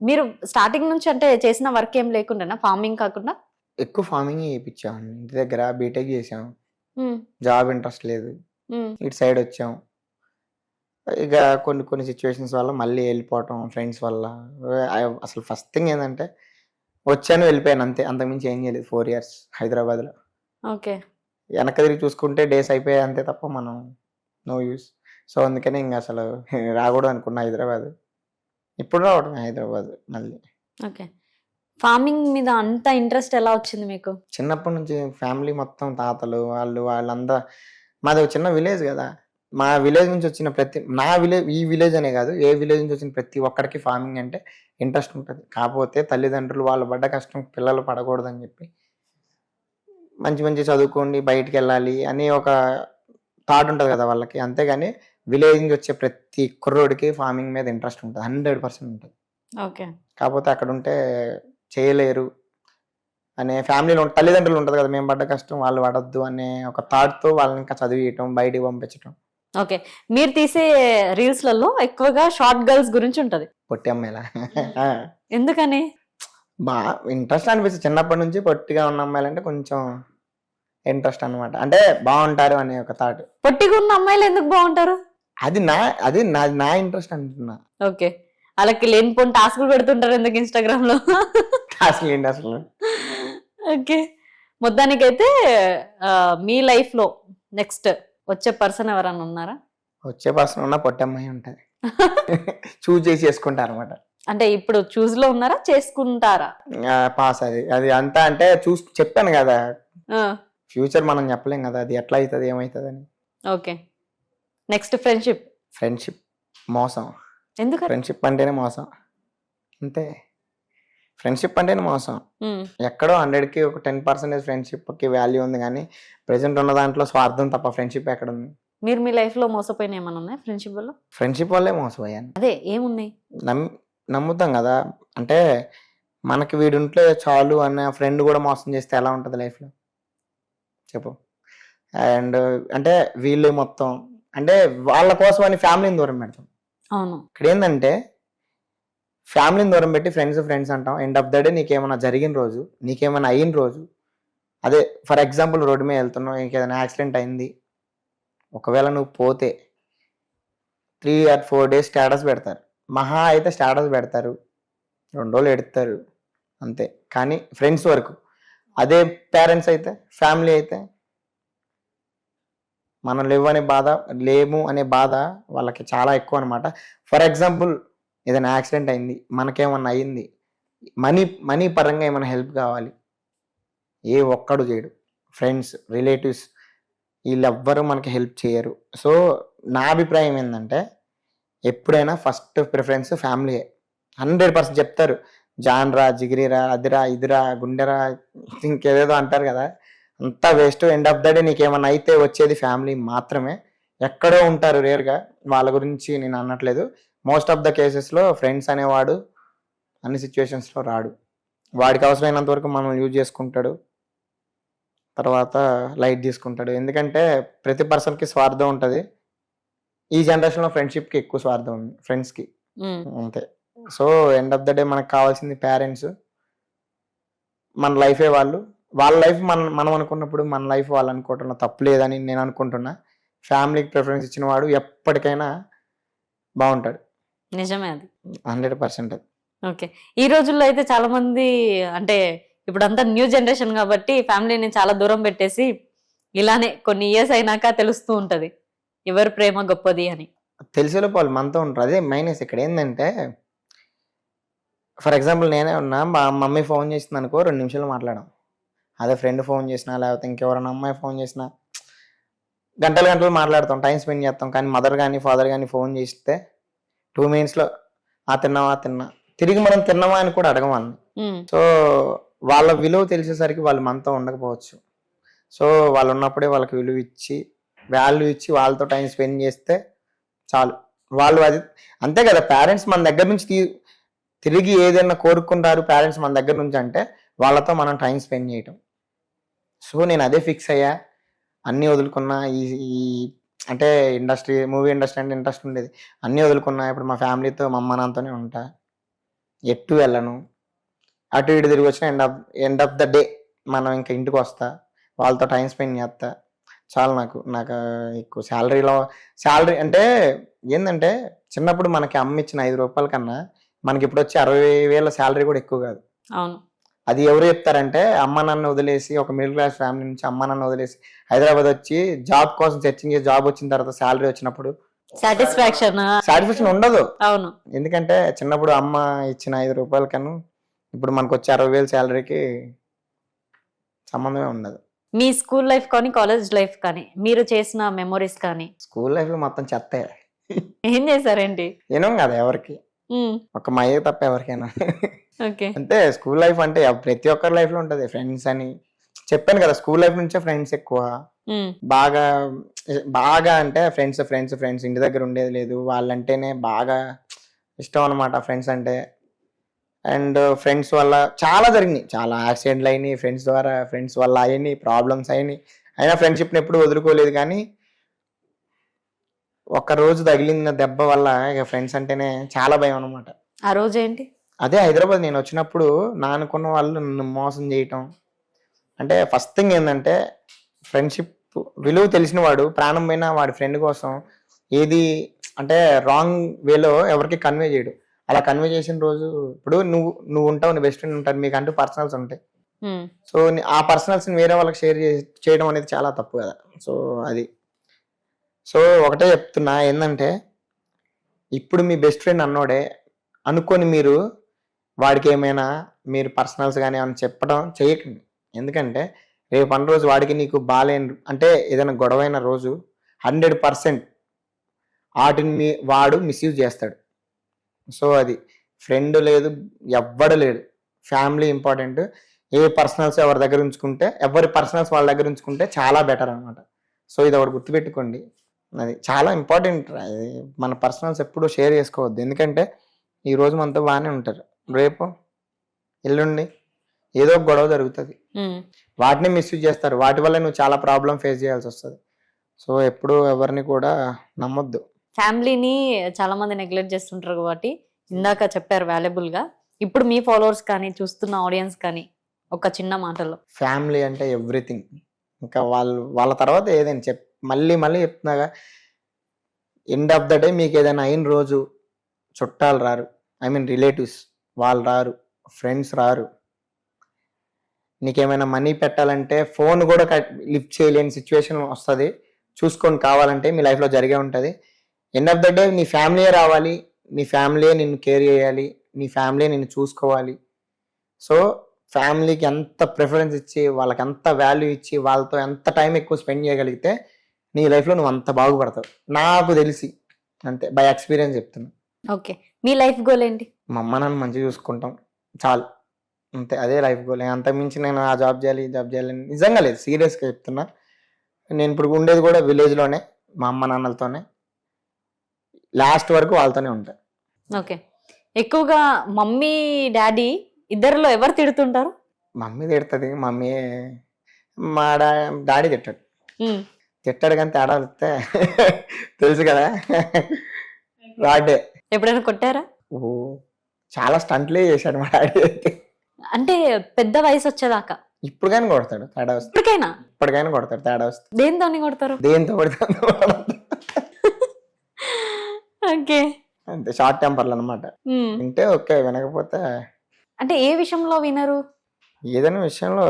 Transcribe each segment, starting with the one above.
మీరు స్టార్టింగ్ నుంచి అంటే చేసిన వర్క్ ఏం లేకుండా ఫార్మింగ్ కాకుండా? ఎక్కువ ఫార్మింగ్ చేయించామండి. ఇంటి దగ్గర బీటెక్ చేసాం. హ్మ్. జాబ్ ఇంట్రెస్ట్ లేదు. హ్మ్. ఇటు సైడ్ వచ్చాం. ఇక కొన్ని కొన్ని సిచ్యువేషన్స్ వల్ల మళ్ళీ వెళ్ళిపోవటం ఫ్రెండ్స్ వల్ల. అసలు ఫస్ట్ థింగ్ ఏంటంటే వచ్చాను వెళ్ళిపోయాను అంతే. అంతకుమించి ఏం చేయలేదు 4 ఇయర్స్ హైదరాబాద్లో. ఓకే. వెనక తిరిగి చూసుకుంటే డేస్ అయిపోయాయి అంతే తప్ప మనం నో యూస్. సో అందుకని ఇంక అసలు రాకూడదు అనుకున్నా హైదరాబాద్. ఇప్పుడు రావడం హైదరాబాద్ మళ్ళీ. ఓకే. ఫార్మింగ్ మీద అంత ఇంట్రెస్ట్ ఎలా వచ్చింది మీకు? చిన్నప్పటి నుంచి ఫ్యామిలీ మొత్తం తాతలు వాళ్ళంతా మాది ఒక చిన్న విలేజ్ కదా. మా విలేజ్ నుంచి వచ్చిన ఈ విలేజ్ అనే కాదు, ఏ విలేజ్ నుంచి వచ్చిన ప్రతి ఒక్కడికి ఫార్మింగ్ అంటే ఇంట్రెస్ట్ ఉంటుంది. కాకపోతే తల్లిదండ్రులు వాళ్ళు పడ్డ కష్టం పిల్లలు పడకూడదని చెప్పి మంచి మంచి చదువుకోండి బయటికి వెళ్ళాలి అని ఒక థాట్ ఉంటుంది కదా వాళ్ళకి. అంతేగాని విలేజ్ నుంచి వచ్చే ప్రతి కుర్రోడికి ఫార్మింగ్ మీద ఇంట్రెస్ట్ ఉంటుంది, 100% ఉంటుంది. ఓకే. కాకపోతే అక్కడ ఉంటే చేయలేరు అనే ఫ్యామిలీలో తల్లిదండ్రులు ఉంటుంది కదా, మేము పడ్డ కష్టం వాళ్ళు పడొద్దు అనే ఒక థాట్తో వాళ్ళని ఇంకా చదివియటం బయటికి పంపించడం. ఓకే. మీరు తీసే రీల్స్లలో ఎక్కువగా షార్ట్ గర్ల్స్ గురించి ఉంటది. పొట్టి అమ్మాయిలా ఎందుకని? బాగా ఇంట్రెస్ట్ అనిపిస్తుంది చిన్నప్పటి నుంచి. పొట్టిగా ఉన్న అమ్మాయిలంటే కొంచెం ఇంట్రెస్ట్ అనమాట. అంటే బాగుంటారు అనే ఒక థాట్. పొట్టిగా ఉన్న అమ్మాయిలు ఎందుకు బాగుంటారు? అది నా ఇంట్రెస్ట్ అంటున్నా. ఓకే. వాళ్ళకి లేనిపోని టాస్క్లు పెడుతుంటారు ఎందుకు ఇన్స్టాగ్రామ్ లో? అసలు ఏంటి అసలు. ఓకే. మొత్తానికైతే మీ లైఫ్ లో నెక్స్ట్ వచ్చే పర్సన్ ఎవరన్నా ఉన్నారా? వచ్చే పర్సన్ ఉన్న పొట్టి అమ్మాయి ఉంటుంది. చూజ్ చేసి చేసుకుంటారు అనమాట. అంటే ఇప్పుడు చూస్ లో ఉన్నారా చేసుకుంటారా? పాస్ అది అంతా అంటే చూసి చెప్పాను కదా, ఫ్యూచర్ మనం చెప్పలేం కదా అది ఎట్లా అవుతుంది ఏమవుతుంది అని. ఓకే. నెక్స్ట్ ఫ్రెండ్షిప్ మోసం. ఎందుకు? ఫ్రెండ్షిప్ అంటేనే మోసం అంతే. ఫ్రెండ్షిప్ అంటేనే మోసం. ఎక్కడో 100కి ఒక 10% ఫ్రెండ్షిప్కి వాల్యూ ఉంది, కానీ ప్రెసెంట్ ఉన్న దాంట్లో స్వార్థం తప్ప ఫ్రెండ్షిప్ ఎక్కడ ఉంది? మీరు మీ లైఫ్ లో మోసపోయిన ఏమైనా ఉన్నాయి ఫ్రెండ్షిప్ వల్ల? ఫ్రెండ్షిప్ వల్లే మోసపోయాను. అదే ఏమున్నాయి? నమ్ముతాం కదా, అంటే మనకి వీడుంటే చాలు అన్న ఫ్రెండ్ కూడా మోసం చేస్తే ఎలా ఉంటుంది లైఫ్లో చెప్పు. అండ్ అంటే వీళ్ళు మొత్తం అంటే వాళ్ళ కోసం అని ఫ్యామిలీని దూరం పెడతాం. అవును. ఇక్కడ ఏంటంటే ఫ్యామిలీని దూరం పెట్టి ఫ్రెండ్స్ అంటాం. ఎండ్ ఆఫ్ ద డే నీకేమైనా జరిగిన రోజు, నీకేమైనా అయిన రోజు, అదే ఫర్ ఎగ్జాంపుల్ రోడ్డు మీద వెళ్తున్నావు, ఇంకేదైనా యాక్సిడెంట్ అయింది, ఒకవేళ నువ్వు పోతే 3 or 4 days స్టేటస్ పెడతారు. మహా అయితే స్టేటస్ పెడతారు, 2 రోజులు ఎడతారు అంతే. కానీ ఫ్రెండ్స్ వరకు. అదే పేరెంట్స్ అయితే, ఫ్యామిలీ అయితే మనం లేము అనే బాధ వాళ్ళకి చాలా ఎక్కువ అనమాట. ఫర్ ఎగ్జాంపుల్ ఏదైనా యాక్సిడెంట్ అయింది, మనకేమన్నా అయింది, మనీ పరంగా ఏమైనా హెల్ప్ కావాలి, ఏ ఒక్కడు చేయడు. ఫ్రెండ్స్ రిలేటివ్స్ వీళ్ళెవ్వరూ మనకి హెల్ప్ చేయరు. సో నా అభిప్రాయం ఏంటంటే ఎప్పుడైనా ఫస్ట్ ప్రిఫరెన్స్ ఫ్యామిలీయే. 100% చెప్తారు, జాన్రా జిగిరిరా అదిరా ఇదిరా గుండెరా ఇంకేదేదో అంటారు కదా, అంతా waste. End of the day నీకేమన్నా అయితే వచ్చేది ఫ్యామిలీ మాత్రమే. ఎక్కడో ఉంటారు రేర్గా, వాళ్ళ గురించి నేను అనట్లేదు. మోస్ట్ ఆఫ్ ద కేసెస్లో ఫ్రెండ్స్ అనేవాడు అన్ని సిచ్యువేషన్స్లో రాడు. వాడికి అవసరమైనంత వరకు మనం యూజ్ చేసుకుంటాడు, తర్వాత లైట్ తీసుకుంటాడు. ఎందుకంటే ప్రతి పర్సన్కి స్వార్థం ఉంటుంది. ఈ జనరేషన్లో ఫ్రెండ్షిప్కి ఎక్కువ స్వార్థం ఉంది, ఫ్రెండ్స్కి అంతే. So end of the day మనకు కావాల్సింది పేరెంట్స్. మన లైఫే వాళ్ళ లైఫ్ మనం అనుకున్నప్పుడు మన లైఫ్ వాళ్ళు అనుకోవటంలో తప్పు లేదని నేను అనుకుంటున్నా. ఫ్యామిలీకి ప్రిఫరెన్స్ ఇచ్చిన వాడు ఎప్పటికైనా బాగుంటాడు. నిజమే అది 100%. ఓకే. ఈ రోజుల్లో అయితే చాలా మంది అంటే ఇప్పుడు అంతా న్యూ జనరేషన్ కాబట్టి ఫ్యామిలీని చాలా దూరం పెట్టేసి ఇలానే కొన్ని ఇయర్స్ అయినాక తెలుస్తూ ఉంటది ఎవరు ప్రేమ గొప్పది అని. తెలిసేలోపు వాళ్ళు మనతో ఉంటారు. అదే మైనస్ ఇక్కడ ఏంటంటే, ఫర్ ఎగ్జాంపుల్ నేనే ఉన్నా, మా మమ్మీ ఫోన్ చేసింది అనుకో 2 నిమిషాలు మాట్లాడాం. అదే ఫ్రెండ్ ఫోన్ చేసినా లేకపోతే ఇంకెవరైనా అమ్మాయి ఫోన్ చేసినా గంటలు మాట్లాడతాం, టైం స్పెండ్ చేస్తాం. కానీ మదర్ కానీ ఫాదర్ కానీ ఫోన్ చేస్తే 2 minutesలో తిన్నా తిరిగి మనం తిన్నామా అని కూడా అడగం వాళ్ళని. సో వాళ్ళ విలువ తెలిసేసరికి వాళ్ళు మనతో ఉండకపోవచ్చు. సో వాళ్ళు ఉన్నప్పుడే వాళ్ళకి వాల్యూ ఇచ్చి వాళ్ళతో టైం స్పెండ్ చేస్తే చాలు. వాళ్ళు అది అంతే కదా, పేరెంట్స్ మన దగ్గర నుంచి తిరిగి ఏదైనా కోరుకుంటారు పేరెంట్స్ మన దగ్గర నుంచి అంటే వాళ్ళతో మనం టైం స్పెండ్ చేయటం. సో నేను అదే ఫిక్స్ అయ్యా, అన్నీ వదులుకున్నా. ఈ అంటే మూవీ ఇండస్ట్రీ అంటే ఇంట్రెస్ట్ ఉండేది, అన్నీ వదులుకున్నా. ఇప్పుడు మా ఫ్యామిలీతో మా అమ్మ నాన్నతోనే ఉంటా. ఎటు వెళ్ళను, అటు ఇటు తిరిగి వచ్చిన ఎండ్ ఆఫ్ ద డే మనం ఇంకా ఇంటికి వస్తా, వాళ్ళతో టైం స్పెండ్ చేస్తా, చాలు. నాకు ఎక్కువ శాలరీ అంటే ఏంటంటే, చిన్నప్పుడు మనకి అమ్మ ఇచ్చిన 5 రూపాయల కన్నా మనకి ఇప్పుడు వచ్చి 60,000 శాలరీ కూడా ఎక్కువ కాదు. అవును. అది ఎవరు చెప్తారంటే, అమ్మ నాన్న వదిలేసి, ఒక మిడిల్ క్లాస్ ఫ్యామిలీ నుంచి అమ్మ నాన్న వదిలేసి హైదరాబాద్ వచ్చి జాబ్ కోసం సెర్చింగ్ చేసి జాబ్ వచ్చిన తర్వాత శాలరీ వచ్చినప్పుడు సాటిస్ఫాక్షన్ ఉండదు. అవును. ఎందుకంటే చిన్నప్పుడు అమ్మ ఇచ్చిన 5 రూపాయల కన్నా ఇప్పుడు మనకు వచ్చే 60,000 శాలరీకి సంబంధమే ఉండదు. మీ స్కూల్ లైఫ్ కానీ కాలేజ్ లైఫ్ కానీ మీరు చేసిన మెమొరీస్ కానీ? స్కూల్ లైఫ్ లో మొత్తం చెత్తే. ఏం చేశారేంటి? ఏనో కదా ఎవరికి, ఒక మా అయ్యే తప్ప ఎవరికైనా. ఓకే. అంటే స్కూల్ లైఫ్ అంటే ప్రతి ఒక్కరి లైఫ్ లో ఉంటది. ఫ్రెండ్స్ అని చెప్పాను కదా, స్కూల్ లైఫ్ నుంచే ఫ్రెండ్స్ ఎక్కువ. బాగా బాగా అంటే ఫ్రెండ్స్ ఇంటి దగ్గర ఉండేది లేదు, వాళ్ళంటేనే బాగా ఇష్టం అనమాట ఫ్రెండ్స్ అంటే. అండ్ ఫ్రెండ్స్ వల్ల చాలా జరిగినాయి, చాలా యాక్సిడెంట్లు అయినాయి ఫ్రెండ్స్ వల్ల అయినాయి, ప్రాబ్లమ్స్ అయినాయి. అయినా ఫ్రెండ్షిప్ని ఎప్పుడు వదులుకోలేదు. కానీ ఒక్క రోజు తగిలిన దెబ్బ వల్ల ఇక ఫ్రెండ్స్ అంటేనే చాలా భయం అనమాట. ఆ రోజు ఏంటి? అదే హైదరాబాద్ నేను వచ్చినప్పుడు నా అనుకున్న వాళ్ళు నన్ను మోసం చేయటం. అంటే ఫస్ట్ థింగ్ ఏంటంటే, ఫ్రెండ్షిప్ విలువ తెలిసిన వాడు ప్రాణం పోయినా వాడి ఫ్రెండ్ కోసం ఏది అంటే రాంగ్ వేలో ఎవరికి కన్వే చేయడు. అలా కన్వే చేసిన రోజు, ఇప్పుడు నువ్వు ఉంటావు, నీ బెస్ట్ ఫ్రెండ్ ఉంటారు, మీకు అంటూ పర్సనల్స్ ఉంటాయి. సో ఆ పర్సనల్స్ వేరే వాళ్ళకి షేర్ చేయడం అనేది చాలా తప్పు కదా. సో అది ఒకటే చెప్తున్నా ఏంటంటే, ఇప్పుడు మీ బెస్ట్ ఫ్రెండ్ అన్నోడే అనుకొని మీరు వాడికి ఏమైనా మీరు పర్సనల్స్ కానీ ఏమైనా చెప్పడం చేయకండి. ఎందుకంటే రేపు అన్న రోజు వాడికి నీకు బాగాలేని అంటే ఏదైనా గొడవైన రోజు 100% వాటిని వాడు మిస్యూజ్ చేస్తాడు. సో అది ఫ్రెండ్ లేదు, ఎవ్వడు లేడు, ఫ్యామిలీ ఇంపార్టెంట్. ఏ పర్సనల్స్ ఎవరి దగ్గర ఉంచుకుంటే, ఎవరి పర్సనల్స్ వాళ్ళ దగ్గర ఉంచుకుంటే చాలా బెటర్ అనమాట. సో ఇది ఒకటి గుర్తుపెట్టుకోండి, అది చాలా ఇంపార్టెంట్. మన పర్సనల్స్ ఎప్పుడు షేర్ చేసుకోవద్దు. ఎందుకంటే ఈ రోజు మనతో బాగానే ఉంటారు, రేపు ఎల్లుండి ఏదో ఒక గొడవ జరుగుతుంది, వాటిని మిస్యూజ్ చేస్తారు, వాటి వల్ల నువ్వు చాలా ప్రాబ్లం ఫేస్ చేయాల్సి వస్తుంది. సో ఎప్పుడు ఎవరిని కూడా నమ్మొద్దు. ఫ్యామిలీని చాలా మంది నెగ్లెక్ట్ చేస్తుంటారు కాబట్టి ఇందాక చెప్పారు వాల్యుబుల్ గా. ఇప్పుడు మీ ఫాలోవర్స్ కానీ చూస్తున్న ఆడియన్స్ కానీ ఒక చిన్న మాటలో. ఫ్యామిలీ అంటే ఎవ్రీథింగ్. ఇంకా వాళ్ళ తర్వాత ఏదైనా మళ్ళీ చెప్తున్నాగా, ఎండ్ ఆఫ్ ద డే మీకు ఏదైనా అయిన రోజు చుట్టాలు రారు, రిలేటివ్స్ వాళ్ళు రారు, ఫ్రెండ్స్ రారు. నీకేమైనా మనీ పెట్టాలంటే ఫోన్ కూడా లిఫ్ట్ చేయలేని సిచ్యువేషన్ వస్తుంది. చూసుకొని కావాలంటే మీ లైఫ్లో జరిగే ఉంటుంది. ఎండ్ ఆఫ్ ద డే నీ ఫ్యామిలీయే రావాలి, నీ ఫ్యామిలీయే నిన్ను కేర్ చేయాలి, నీ ఫ్యామిలీయే నిన్ను చూసుకోవాలి. సో ఫ్యామిలీకి ఎంత ప్రిఫరెన్స్ ఇచ్చి, వాళ్ళకి ఎంత వాల్యూ ఇచ్చి, వాళ్ళతో ఎంత టైం ఎక్కువ స్పెండ్ చేయగలిగితే నీ లైఫ్లో నువ్వు అంత బాగుపడతావు. నాకు తెలిసి అంతే, బై ఎక్స్పీరియన్స్ చెప్తున్నా. ఓకే. మీ లైఫ్ గోల్ ఏంటి? మా అమ్మ నాన్న మంచిగా చూసుకుంటాం చాలు, అంతే. అదే లైఫ్ గోల్. అంతకుమించి నేను ఆ జాబ్ చేయాలి, ఈ జాబ్ చేయాలని నిజంగా లేదు, సీరియస్గా చెప్తున్నా. నేను ఇప్పుడు ఉండేది కూడా విలేజ్లోనే, మా అమ్మ నాన్నలతోనే, లాస్ట్ వరకు వాళ్ళతోనే ఉంటాను. ఓకే. ఎక్కువగా మమ్మీ డాడీ ఇద్దరిలో ఎవరు తిడుతుంటారు? మమ్మీ తిడుతుంది, మా డాడీ తిట్టాడు కానీ తేడా వస్తే తెలుసు కదా, వాడే. ఎప్పుడైనా కొట్టారా? ఓ చాలా స్టంట్లే చేశాడు మా డాడీ అయితే. అంటే పెద్ద వయసు వచ్చేదాకా ఇప్పుడు కానీ కొడతాడు తేడా వస్తే. ఇప్పటికైనా కొడతాడు తేడా వస్తే. దేంతో కొడతారు? దేంతో కొడతాడు ఓకే. అంతే, షార్ట్ టెంపర్లు అనమాట. వింటే ఓకే, వినకపోతే అంటే ఏ విషయంలో వినరు? ఏదైనా విషయంలో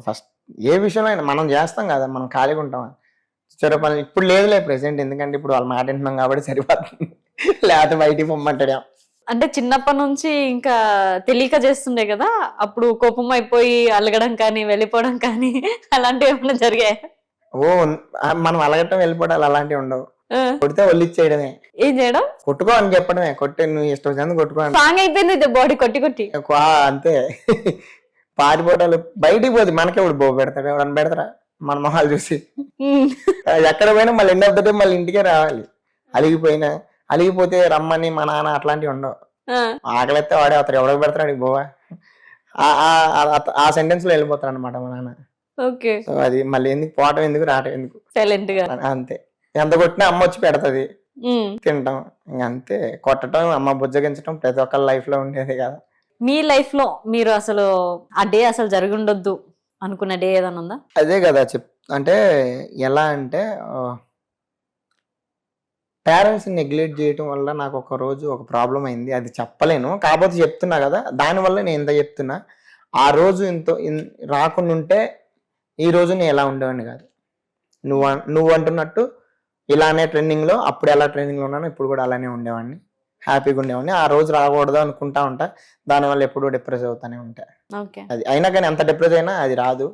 ఫస్ట్ ఏ విషయంలో అయినా మనం చేస్తాం కదా, మనం ఖాళీగా ఉంటాం. సరే పని ఇప్పుడు లేదులే ప్రెసెంట్, ఎందుకంటే ఇప్పుడు వాళ్ళ మాట వింటున్నాం కాబట్టి సరిపోతుంది, లేకపోతే బయటికి పొమ్మంటాడు. అంటే చిన్నప్పటి నుంచి ఇంకా తెలియక చేస్తుండే కదా, అప్పుడు కోపం అయిపోయి అలగడం కానీ వెళ్ళిపోవడం కానీ అలాంటివి ఏమైనా జరిగాయి? ఓ మనం అలగటం వెళ్ళిపోవడాలు అలాంటివి ఉండవు. కొడితే ఒళ్ళిచ్చేయడమే. ఏం చేయడం? కొట్టుకో అని చెప్పడమే. కొట్టే నువ్వు ఇష్టం వచ్చింది కొట్టుకో. సాంగ్ అయిపోయింది, బాడీ కొట్టి అంతే. పారిపోవడాలు బయటికి పోతే మనకే ఇప్పుడు బో పెడతాడు, ఎవరన్నా పెడతారా మన మొహాలు చూసి? ఎక్కడ పోయినా మళ్ళీ ఎండ్ ఆఫ్ ద డే మళ్ళీ ఇంటికే రావాలి. అలిగిపోతే రమ్మని మా నాన్న అట్లాంటివి ఉండవు. ఆకలిస్తే వాడే అవుతారు, ఎవరికి పెడతాడు బోవా, ఆ సెంటెన్స్ లో వెళ్ళిపోతారు అనమాట మా నాన్న. ఓకే. అది మళ్ళీ ఎందుకు పోవటం ఎందుకు రావటం ఎందుకు, సైలెంట్ గా అంతే. ఎంత కొట్టినా అమ్మ వచ్చి పెడతది, తింటాం, ఇంక అంతే. కొట్టడం, అమ్మ బుజ్జగించడం ప్రతి ఒక్కరి లైఫ్ లో ఉండేది కదా. మీ లైఫ్ లో మీరు అసలు ఆ డే అసలు జరిగి ఉండొద్దు అనుకున్న డే ఏదైనా ఉందా? అదే కదా అంటే ఎలా అంటే పేరెంట్స్ నెగ్లెక్ట్ చేయటం వల్ల నాకు ఒక రోజు ఒక ప్రాబ్లం అయింది. అది చెప్పలేను, కాకపోతే చెప్తున్నా కదా, దానివల్ల నేను ఎంత చెప్తున్నా. ఆ రోజు రాకుండా ఉంటే ఈ రోజు నేను ఎలా ఉండేవాడిని కాదు. నువ్వు అంటున్నట్టు ఇలానే ట్రైనింగ్లో, అప్పుడు ఎలా ట్రైనింగ్లో ఉన్నానో ఇప్పుడు కూడా అలానే ఉండేవాడిని, హ్యాపీగా ఉండేవాడిని. ఆ రోజు రాకూడదు అనుకుంటా ఉంటా, దానివల్ల ఎప్పుడూ డిప్రెస్ అవుతానే ఉంటా. అది అయినా కానీ ఎంత డిప్రెస్ అయినా అది రాదు.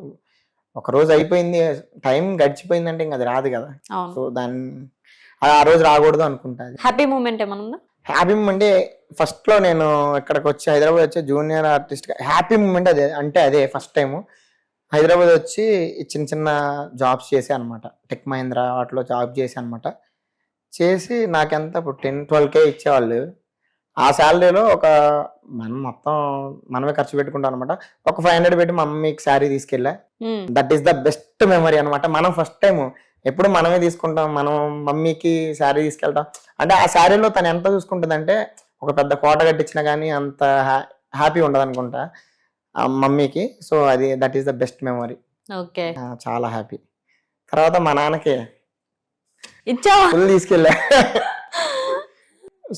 ఒక రోజు అయిపోయింది, టైం గడిచిపోయిందంటే ఇంకా అది రాదు కదా. సో ఆ రోజు రాకూడదు అనుకుంటా. హ్యాపీ మూమెంట్ ఏమన్నా ఉందా? హ్యాపీ మూమెంట్ ఫస్ట్ లో నేను ఇక్కడికి వచ్చి హైదరాబాద్ వచ్చి జూనియర్ ఆర్టిస్ట్ హ్యాపీ మూమెంట్ అదే ఫస్ట్ టైం హైదరాబాద్ వచ్చి చిన్న చిన్న జాబ్స్ చేసా అనమాట. టెక్ మహీంద్రా వాటిలో జాబ్ చేసా అనమాట. చేసి నాకెంత ఇప్పుడు 10-12K ఇచ్చేవాళ్ళు. ఆ శాలరీలో మనం మొత్తం మనమే ఖర్చు పెట్టుకుంటాం అనమాట. ఒక 500 పెట్టి మా మమ్మీకి శారీ తీసుకెళ్ళా. That is the best memory అనమాట. మనం ఫస్ట్ టైం ఎప్పుడు మనమే తీసుకుంటాం, మనం మమ్మీకి శారీ తీసుకెళ్తాం అంటే ఆ శారీలో తను ఎంత చూసుకుంటుంది అంటే ఒక పెద్ద కోట కట్టించినా కానీ అంత హ్యాపీ ఉండదు అనుకుంటా మమ్మీకి. So that is the best memory. చాలా హ్యాపీ. తర్వాత మా నాన్నకి ఫుల్ తీసుకెళ్ళా.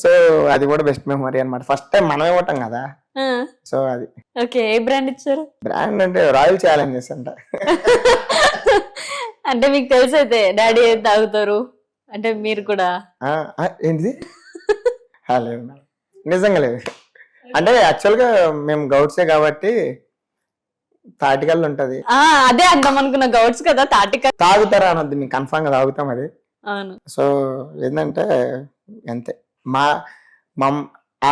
సో అది కూడా బెస్ట్ మెమరీ అనమాట. ఫస్ట్ టైం మనమే ఇవ్వటం కదా. సో అది ఏ బ్రాండ్ ఇచ్చారు? బ్రాండ్ అంటే రాయల్ ఛాలెంజెస్ అంట. అంటే మీకు తెలిసి అయితే డాడీ ఏం తాగుతారు అంటే మీరు కూడా ఏంటిది? లేదు, నిజంగా లేదు. అంటే యాక్చువల్ గా మేము గౌడ్సే కాబట్టి తాటికల్లు ఉంటది. అదే అందాం అనుకున్న గౌడ్స్ కదా, తాగుతారా అనొద్దు, మేము కన్ఫామ్ గా తాగుతాం అది. సో ఏంటంటే అంతే, ఆ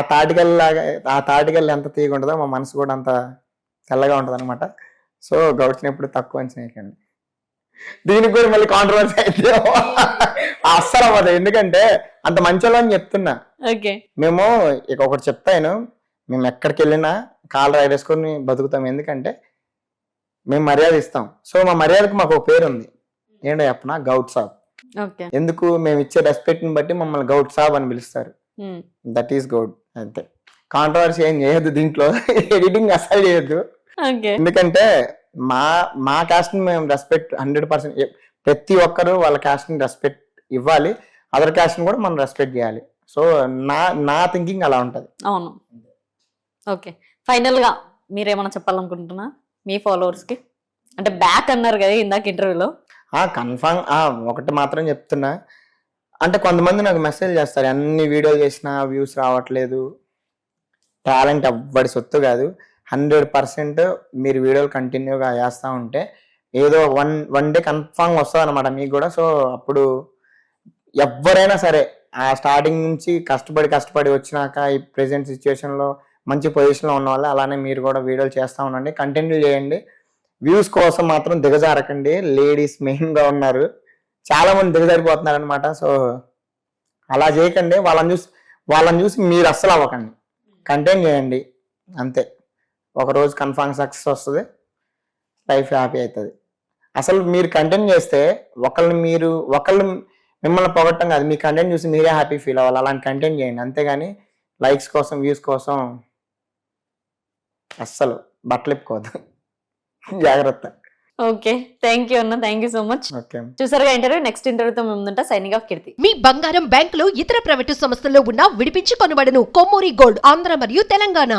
తాటికల్లు ఎంత తీగ ఉంటుందో మా మనసు కూడా అంత తెల్లగా ఉంటది అనమాట. సో గౌడ్స్ని ఎప్పుడు తక్కువ అంచనేయకండి. దీనికి కూడా మళ్ళీ కాంట్రవర్సీ అయితే అస్సలు అవ్వదు, ఎందుకంటే అంత మంచోళ్ళు అని చెప్తున్నా. మేము ఇక ఒకటి చెప్తాను, మేము ఎక్కడికి వెళ్ళినా కాళ్ళు రైడేసుకొని బతుకుతాం, ఎందుకంటే మేము మర్యాద ఇస్తాం. సో మా మర్యాదకు మాకు ఒక పేరు ఉంది, ఏంటో చెప్పనా, గౌడ్ సాబ్. ఎందుకు? మేము ఇచ్చే రెస్పెక్ట్ ని బట్టి మమ్మల్ని గౌడ్ సాబ్ అని పిలుస్తారు. That is Goud. అంతే, కాంట్రవర్సీ ఏం చేయొద్దు దీంట్లో, ఎడిటింగ్ అస్సలు చేయొద్దు. ఎందుకంటే మా కాస్ట్ ని మేము రెస్పెక్ట్ 100%, ప్రతి ఒక్కరు వాళ్ళ కాస్ట్ ని రెస్పెక్ట్ ఇవ్వాలి, అదర్ కాస్ట్ ని కూడా మనం రెస్పెక్ట్ చేయాలి. సో నా థింకింగ్ అలా ఉంటది. అవును. ఓకే, ఫైనల్ గా మీరేమన్నా చెప్పాలనుకుంటున్నా మీ ఫాలోవర్స్ కి? అంటే బ్యాక్ అన్నారు కదా ఇందాక ఇంటర్వ్యూలో. కన్ఫామ్ ఒకటి మాత్రం చెప్తున్నా, అంటే కొంతమంది నాకు మెసేజ్ చేస్తారు, అన్ని వీడియోలు చేసినా వ్యూస్ రావట్లేదు. టాలెంట్ ఎవ్వడి సొత్తు కాదు. 100% మీరు వీడియోలు కంటిన్యూగా చేస్తూ ఉంటే ఏదో వన్ డే కన్ఫామ్ వస్తుంది అనమాట మీకు కూడా. సో అప్పుడు ఎవరైనా సరే ఆ స్టార్టింగ్ నుంచి కష్టపడి వచ్చినాక ఈ ప్రెసెంట్ సిచ్యువేషన్లో మంచి పొజిషన్లో ఉన్న వాళ్ళు అలానే మీరు కూడా వీడియోలు చేస్తూ ఉండండి, కంటిన్యూ చేయండి. వ్యూస్ కోసం మాత్రం దిగజారకండి. లేడీస్ మెయిన్గా ఉన్నారు, చాలా మంది దిగజారిపోతున్నారు అనమాట. సో అలా చేయకండి. వాళ్ళని చూసి మీరు అస్సలు అవ్వకండి, కంటెంట్ చేయండి అంతే. ఒకరోజు కన్ఫామ్ సక్సెస్ వస్తుంది, లైఫ్ హ్యాపీ అవుతుంది. అసలు మీరు కంటెంట్ చేస్తే ఒకళ్ళు మిమ్మల్ని పొగట్టం కాదు, మీ కంటెంట్ చూసి మీరే హ్యాపీ ఫీల్ అవ్వాలి. అలాంటి కంటెంట్ చేయండి, అంతేగాని లైక్స్ కోసం వ్యూస్ కోసం అస్సలు బట్టలిప్పుకోవద్దు. జాగ్రత్త. ఓకే, థ్యాంక్ యూ అన్న, థ్యాంక్ యూ సో మచ్. చూసారుగా ఇంటర్వ్యూ. నెక్స్ట్ ఇంటర్వ్యూతో మేము ముందుంటా. సైనింగ్ ఆఫ్, కీర్తి. మీ బంగారం బ్యాంకులో ఇతర ప్రైవేటు సంస్థల్లో ఉన్న విడిపించి కొనబడను. కొమ్మూరి గోల్డ్, ఆంధ్ర మరియు తెలంగాణ.